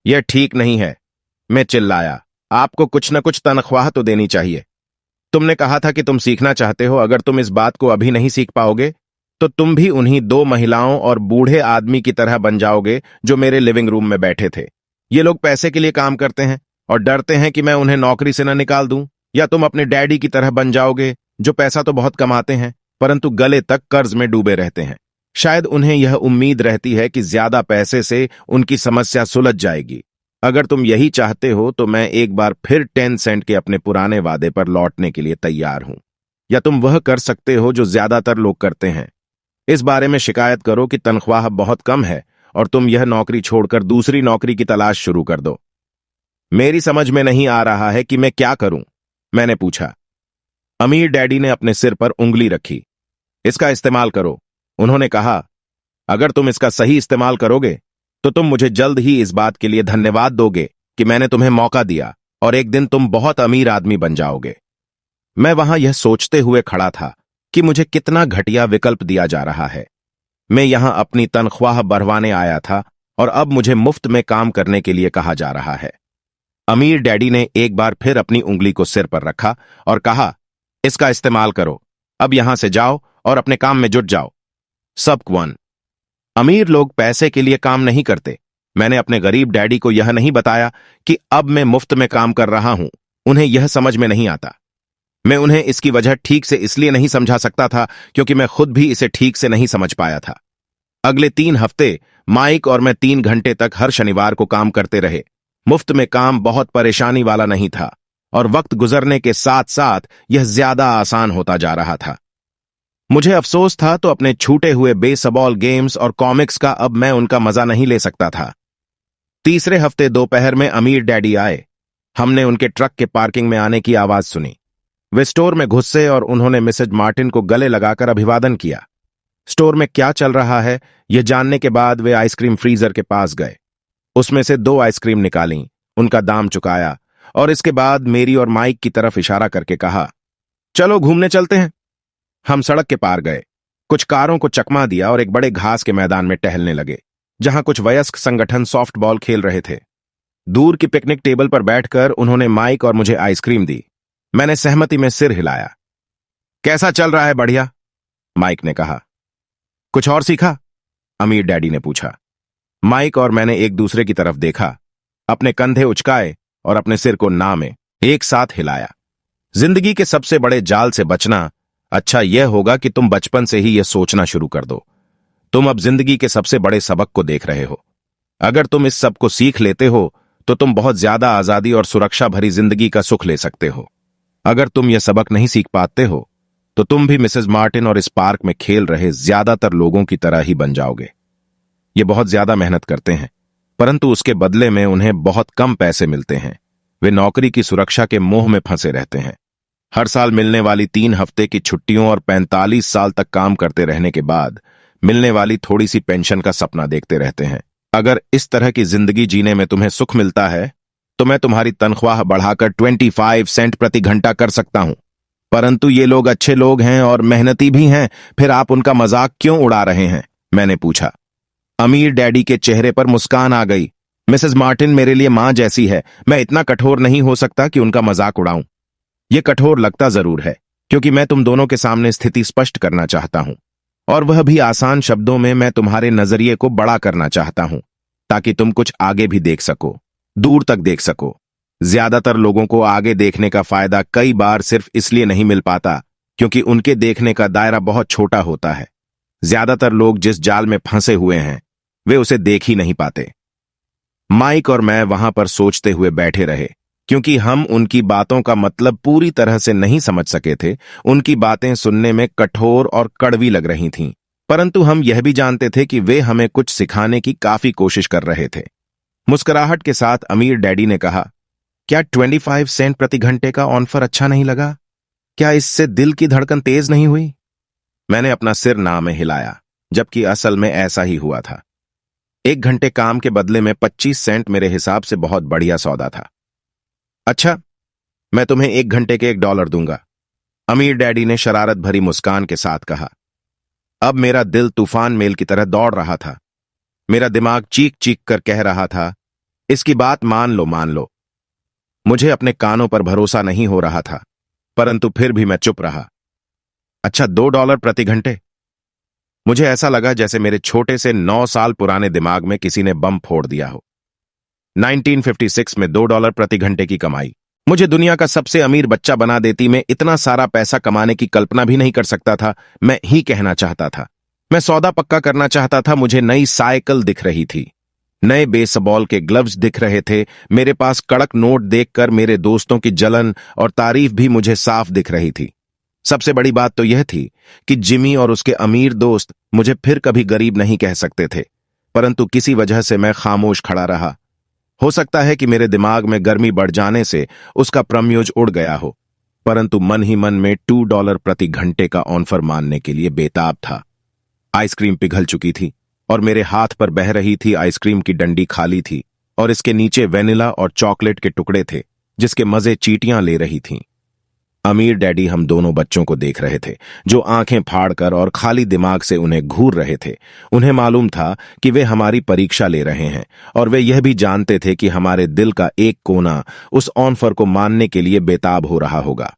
यह ठीक नहीं है, मैं चिल्लाया। आपको कुछ न कुछ तनख्वाह तो देनी चाहिए। तुमने कहा था कि तुम सीखना चाहते हो। अगर तुम इस बात को अभी नहीं सीख पाओगे तो तुम भी उन्हीं दो महिलाओं और बूढ़े आदमी की तरह बन जाओगे जो मेरे लिविंग रूम में बैठे थे। ये लोग पैसे के लिए काम करते हैं और डरते हैं कि मैं उन्हें नौकरी से न निकाल दूं। या तुम अपने डैडी की तरह बन जाओगे जो पैसा तो बहुत कमाते हैं परंतु गले तक कर्ज में डूबे रहते हैं। शायद उन्हें यह उम्मीद रहती है कि ज्यादा पैसे से उनकी समस्या सुलझ जाएगी। अगर तुम यही चाहते हो तो मैं एक बार फिर 10 सेंट के अपने पुराने वादे पर लौटने के लिए तैयार हूं। या तुम वह कर सकते हो जो ज्यादातर लोग करते हैं, इस बारे में शिकायत करो कि तनख्वाह बहुत कम है और तुम यह नौकरी छोड़कर दूसरी नौकरी की तलाश शुरू कर दो। मेरी समझ में नहीं आ रहा है कि मैं क्या करूं, मैंने पूछा। अमीर डैडी ने अपने सिर पर उंगली रखी। इसका इस्तेमाल करो, उन्होंने कहा। अगर तुम इसका सही इस्तेमाल करोगे तो तुम मुझे जल्द ही इस बात के लिए धन्यवाद दोगे कि मैंने तुम्हें मौका दिया और एक दिन तुम बहुत अमीर आदमी बन जाओगे। मैं वहां यह सोचते हुए खड़ा था कि मुझे कितना घटिया विकल्प दिया जा रहा है। मैं यहां अपनी तनख्वाह बढ़वाने आया था और अब मुझे मुफ्त में काम करने के लिए कहा जा रहा है। अमीर डैडी ने एक बार फिर अपनी उंगली को सिर पर रखा और कहा, इसका इस्तेमाल करो। अब यहां से जाओ और अपने काम में जुट जाओ। सब वन। अमीर लोग पैसे के लिए काम नहीं करते। मैंने अपने गरीब डैडी को यह नहीं बताया कि अब मैं मुफ्त में काम कर रहा हूं। उन्हें यह समझ में नहीं आता। मैं उन्हें इसकी वजह ठीक से इसलिए नहीं समझा सकता था क्योंकि मैं खुद भी इसे ठीक से नहीं समझ पाया था। अगले 3 हफ्ते माइक और मैं 3 घंटे तक हर शनिवार को काम करते रहे। मुफ्त में काम बहुत परेशानी वाला नहीं था और वक्त गुजरने के साथ साथ यह ज्यादा आसान होता जा रहा था। मुझे अफसोस था तो अपने छूटे हुए बेसबॉल गेम्स और कॉमिक्स का अब मैं उनका मजा नहीं ले सकता था। तीसरे हफ्ते दोपहर में अमीर डैडी आए। हमने उनके ट्रक के पार्किंग में आने की आवाज सुनी। वे स्टोर में घुसे और उन्होंने मिसेज मार्टिन को गले लगाकर अभिवादन किया। स्टोर में क्या चल रहा है यह जानने के बाद वे आइसक्रीम फ्रीजर के पास गए। उसमें से 2 आइसक्रीम निकालीं, उनका दाम चुकाया और इसके बाद मेरी और माइक की तरफ इशारा करके कहा, चलो घूमने चलते हैं। हम सड़क के पार गए, कुछ कारों को चकमा दिया और एक बड़े घास के मैदान में टहलने लगे जहां कुछ वयस्क संगठन सॉफ्टबॉल खेल रहे थे। दूर की पिकनिक टेबल पर बैठकर उन्होंने माइक और मुझे आइसक्रीम दी। मैंने सहमति में सिर हिलाया। कैसा चल रहा है? बढ़िया, माइक ने कहा। कुछ और सीखा? अमीर डैडी ने पूछा। माइक और मैंने एक दूसरे की तरफ देखा, अपने कंधे उचकाए और अपने सिर को ना में एक साथ हिलाया। जिंदगी के सबसे बड़े जाल से बचना अच्छा यह होगा कि तुम बचपन से ही यह सोचना शुरू कर दो। तुम अब जिंदगी के सबसे बड़े सबक को देख रहे हो। अगर तुम इस सब को सीख लेते हो तो तुम बहुत ज्यादा आजादी और सुरक्षा भरी जिंदगी का सुख ले सकते हो। अगर तुम यह सबक नहीं सीख पाते हो तो तुम भी मिसेज मार्टिन और इस पार्क में खेल रहे ज्यादातर लोगों की तरह ही बन जाओगे। ये बहुत ज्यादा मेहनत करते हैं परंतु उसके बदले में उन्हें बहुत कम पैसे मिलते हैं। वे नौकरी की सुरक्षा के मोह में फंसे रहते हैं। हर साल मिलने वाली 3 हफ्ते की छुट्टियों और 45 साल तक काम करते रहने के बाद मिलने वाली थोड़ी सी पेंशन का सपना देखते रहते हैं। अगर इस तरह की जिंदगी जीने में तुम्हें सुख मिलता है तो मैं तुम्हारी तनख्वाह बढ़ाकर 25 सेंट प्रति घंटा कर सकता हूं। परंतु ये लोग अच्छे लोग हैं और मेहनती भी हैं, फिर आप उनका मजाक क्यों उड़ा रहे हैं? मैंने पूछा। अमीर डैडी के चेहरे पर मुस्कान आ गई। मिसेज मार्टिन मेरे लिए मां जैसी है। मैं इतना कठोर नहीं हो सकता कि उनका मजाक उड़ाऊं। यह कठोर लगता जरूर है क्योंकि मैं तुम दोनों के सामने स्थिति स्पष्ट करना चाहता हूं और वह भी आसान शब्दों में। मैं तुम्हारे नजरिए को बड़ा करना चाहता हूं ताकि तुम कुछ आगे भी देख सको, दूर तक देख सको। ज्यादातर लोगों को आगे देखने का फायदा कई बार सिर्फ इसलिए नहीं मिल पाता क्योंकि उनके देखने का दायरा बहुत छोटा होता है। ज्यादातर लोग जिस जाल में फंसे हुए हैं वे उसे देख ही नहीं पाते। माइक और मैं वहां पर सोचते हुए बैठे रहे क्योंकि हम उनकी बातों का मतलब पूरी तरह से नहीं समझ सके थे। उनकी बातें सुनने में कठोर और कड़वी लग रही थीं, परंतु हम यह भी जानते थे कि वे हमें कुछ सिखाने की काफी कोशिश कर रहे थे। मुस्कुराहट के साथ अमीर डैडी ने कहा, क्या 25 सेंट प्रति घंटे का ऑफर अच्छा नहीं लगा? क्या इससे दिल की धड़कन तेज नहीं हुई? मैंने अपना सिर ना में हिलाया, जबकि असल में ऐसा ही हुआ था। 1 घंटे काम के बदले में 25 सेंट मेरे हिसाब से बहुत बढ़िया सौदा था। अच्छा, मैं तुम्हें 1 घंटे के $1 दूंगा, अमीर डैडी ने शरारत भरी मुस्कान के साथ कहा। अब मेरा दिल तूफान मेल की तरह दौड़ रहा था। मेरा दिमाग चीख चीख कर कह रहा था, इसकी बात मान लो मान लो। मुझे अपने कानों पर भरोसा नहीं हो रहा था, परंतु फिर भी मैं चुप रहा। अच्छा, $2 प्रति घंटे? मुझे ऐसा लगा जैसे मेरे छोटे से 9 साल पुराने दिमाग में किसी ने बम फोड़ दिया हो। 1956 में $2 प्रति घंटे की कमाई मुझे दुनिया का सबसे अमीर बच्चा बना देती। मैं इतना सारा पैसा कमाने की कल्पना भी नहीं कर सकता था। मैं ही कहना चाहता था। मैं सौदा पक्का करना चाहता था। मुझे नई साइकिल दिख रही थी, नए बेसबॉल के ग्लव्स दिख रहे थे। मेरे पास कड़क नोट देखकर मेरे दोस्तों की जलन और तारीफ भी मुझे साफ दिख रही थी। सबसे बड़ी बात तो यह थी कि जिमी और उसके अमीर दोस्त मुझे फिर कभी गरीब नहीं कह सकते थे, परंतु किसी वजह से मैं खामोश खड़ा रहा। हो सकता है कि मेरे दिमाग में गर्मी बढ़ जाने से उसका प्रमयोज उड़ गया हो, परंतु मन ही मन में $2 प्रति घंटे का ऑफर मानने के लिए बेताब था। आइसक्रीम पिघल चुकी थी और मेरे हाथ पर बह रही थी। आइसक्रीम की डंडी खाली थी और इसके नीचे वेनिला और चॉकलेट के टुकड़े थे जिसके मजे चींटियां ले रही थीं। अमीर डैडी हम दोनों बच्चों को देख रहे थे, जो आंखें फाड़कर और खाली दिमाग से उन्हें घूर रहे थे। उन्हें मालूम था कि वे हमारी परीक्षा ले रहे हैं और वे यह भी जानते थे कि हमारे दिल का एक कोना उस ऑफर को मानने के लिए बेताब हो रहा होगा।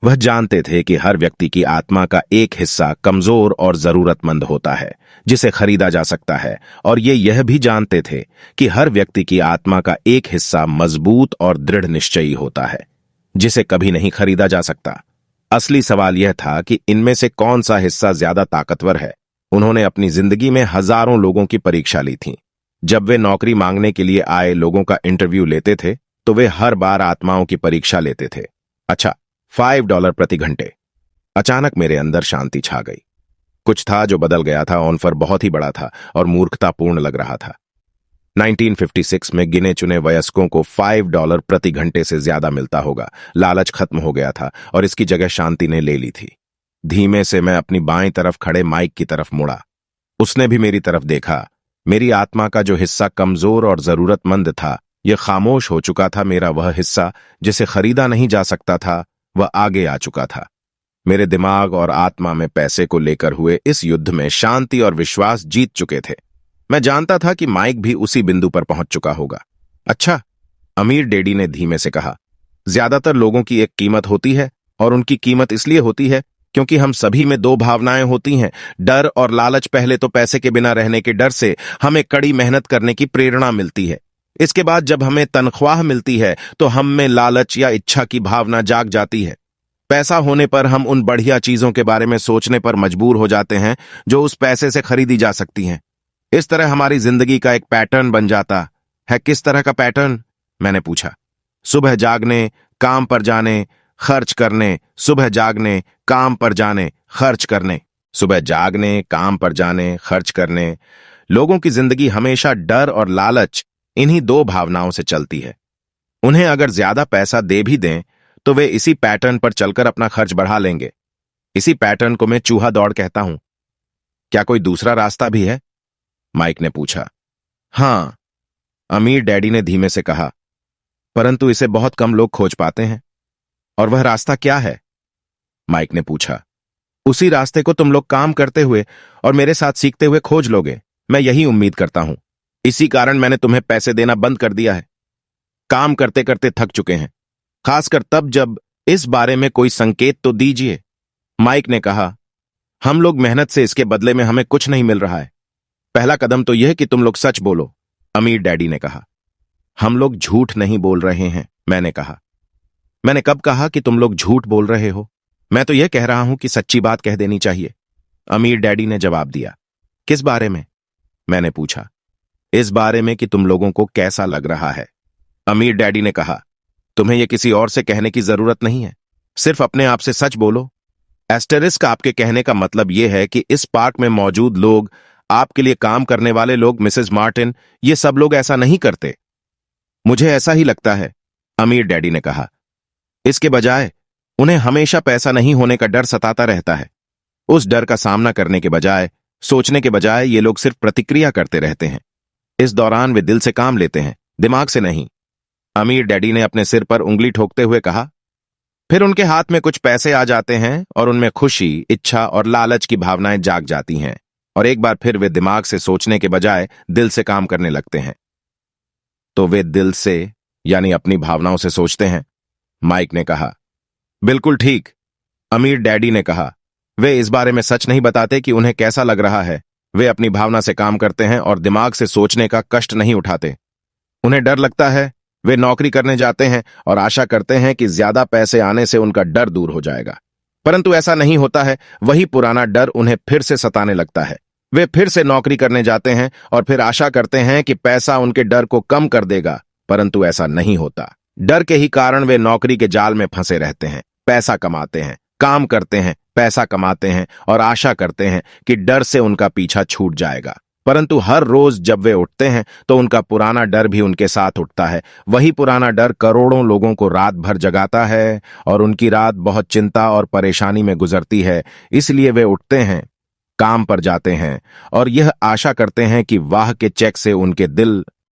वह जानते थे कि हर व्यक्ति की आत्मा का एक हिस्सा कमजोर और जरूरतमंद होता है, जिसे खरीदा जा सकता है, और ये यह भी जानते थे कि हर व्यक्ति की आत्मा का एक हिस्सा मजबूत और दृढ़ निश्चयी होता है, जिसे कभी नहीं खरीदा जा सकता। असली सवाल यह था कि इनमें से कौन सा हिस्सा ज्यादा ताकतवर है। उन्होंने अपनी जिंदगी में हजारों लोगों की परीक्षा ली थी। जब वे नौकरी मांगने के लिए आए लोगों का इंटरव्यू लेते थे तो वे हर बार आत्माओं की परीक्षा लेते थे। अच्छा, $5 प्रति घंटे। अचानक मेरे अंदर शांति छा गई। कुछ था जो बदल गया था। ऑफर बहुत ही बड़ा था और मूर्खतापूर्ण लग रहा था। 1956 में गिने चुने वयस्कों को $5 प्रति घंटे से ज्यादा मिलता होगा। लालच खत्म हो गया था और इसकी जगह शांति ने ले ली थी। धीमे से मैं अपनी बाईं तरफ खड़े माइक की तरफ मुड़ा। उसने भी मेरी तरफ देखा। मेरी आत्मा का जो हिस्सा कमजोर और जरूरतमंद था, यह खामोश हो चुका था। मेरा वह हिस्सा जिसे खरीदा नहीं जा सकता था, वह आगे आ चुका था। मेरे दिमाग और आत्मा में पैसे को लेकर हुए इस युद्ध में शांति और विश्वास जीत चुके थे। मैं जानता था कि माइक भी उसी बिंदु पर पहुंच चुका होगा। अच्छा, अमीर डैडी ने धीमे से कहा, ज्यादातर लोगों की एक कीमत होती है और उनकी कीमत इसलिए होती है क्योंकि हम सभी में दो भावनाएं होती हैं, डर और लालच। पहले तो पैसे के बिना रहने के डर से हमें कड़ी मेहनत करने की प्रेरणा मिलती है। इसके बाद जब हमें तनख्वाह मिलती है तो हम में लालच या इच्छा की भावना जाग जाती है। पैसा होने पर हम उन बढ़िया चीजों के बारे में सोचने पर मजबूर हो जाते हैं जो उस पैसे से खरीदी जा सकती हैं। इस तरह हमारी जिंदगी का एक पैटर्न बन जाता है। किस तरह का पैटर्न? मैंने पूछा। सुबह जागने, काम पर जाने, खर्च करने, सुबह जागने, काम पर जाने, खर्च करने, सुबह जागने, काम पर जाने, खर्च करने। लोगों की जिंदगी हमेशा डर और लालच, इन्हीं दो भावनाओं से चलती है। उन्हें अगर ज्यादा पैसा दे भी दें तो वे इसी पैटर्न पर चलकर अपना खर्च बढ़ा लेंगे। इसी पैटर्न को मैं चूहा दौड़ कहता हूं। क्या कोई दूसरा रास्ता भी है? माइक ने पूछा। हां, अमीर डैडी ने धीमे से कहा, परंतु इसे बहुत कम लोग खोज पाते हैं। और वह रास्ता क्या है? माइक ने पूछा। उसी रास्ते को तुम लोग काम करते हुए और मेरे साथ सीखते हुए खोज लोगे। मैं यही उम्मीद करता हूं। इसी कारण मैंने तुम्हें पैसे देना बंद कर दिया है। काम करते करते थक चुके हैं, खासकर तब जब इस बारे में कोई संकेत तो दीजिए। माइक ने कहा, हम लोग मेहनत से इसके बदले में हमें कुछ नहीं मिल रहा है। पहला कदम तो यह कि तुम लोग सच बोलो। अमीर डैडी ने कहा। हम लोग झूठ नहीं बोल रहे हैं, मैंने कहा। मैंने कब कहा कि तुम लोग झूठ बोल रहे हो? मैं तो यह कह रहा हूं कि सच्ची बात कह देनी चाहिए। अमीर डैडी ने जवाब दिया। किस बारे में? मैंने पूछा। इस बारे में कि तुम लोगों को कैसा लग रहा है। अमीर डैडी ने कहा, तुम्हें यह किसी और से कहने की जरूरत नहीं है, सिर्फ अपने आप से सच बोलो। एस्टेरिस्क आपके कहने का मतलब यह है कि इस पार्क में मौजूद लोग, आपके लिए काम करने वाले लोग, मिसेस मार्टिन, ये सब लोग ऐसा नहीं करते। मुझे ऐसा ही लगता है, अमीर डैडी ने कहा। इसके बजाय उन्हें हमेशा पैसा नहीं होने का डर सताता रहता है। उस डर का सामना करने के बजाय, सोचने के बजाय, ये लोग सिर्फ प्रतिक्रिया करते रहते हैं। इस दौरान वे दिल से काम लेते हैं, दिमाग से नहीं। अमीर डैडी ने अपने सिर पर उंगली ठोकते हुए कहा। फिर उनके हाथ में कुछ पैसे आ जाते हैं और उनमें खुशी, इच्छा और लालच की भावनाएं जाग जाती हैं और एक बार फिर वे दिमाग से सोचने के बजाय दिल से काम करने लगते हैं। तो वे दिल से यानी अपनी भावनाओं से सोचते हैं। माइक ने कहा, बिल्कुल ठीक। अमीर डैडी ने कहा, वे इस बारे में सच नहीं बताते कि उन्हें कैसा लग रहा है। वे अपनी भावना से काम करते हैं और दिमाग से सोचने का कष्ट नहीं उठाते। उन्हें डर लगता है, वे नौकरी करने जाते हैं और आशा करते हैं कि ज्यादा पैसे आने से उनका डर दूर हो जाएगा, परंतु ऐसा नहीं होता है। वही पुराना डर उन्हें फिर से सताने लगता है। वे फिर से नौकरी करने जाते हैं और फिर आशा करते हैं कि पैसा उनके डर को कम कर देगा, परंतु ऐसा नहीं होता। डर के ही कारण वे नौकरी के जाल में फंसे रहते हैं। पैसा कमाते हैं, काम करते हैं, पैसा कमाते हैं और आशा करते हैं कि डर से उनका पीछा छूट जाएगा, परंतु हर रोज जब वे उठते हैं तो उनका पुराना डर भी उनके साथ उठता है। वही पुराना डर करोड़ों लोगों को रात भर जगाता है और उनकी रात बहुत चिंता और परेशानी में गुजरती है। इसलिए वे उठते हैं, काम पर जाते हैं और यह आशा करते हैं कि वाह के चेक से उनके दिल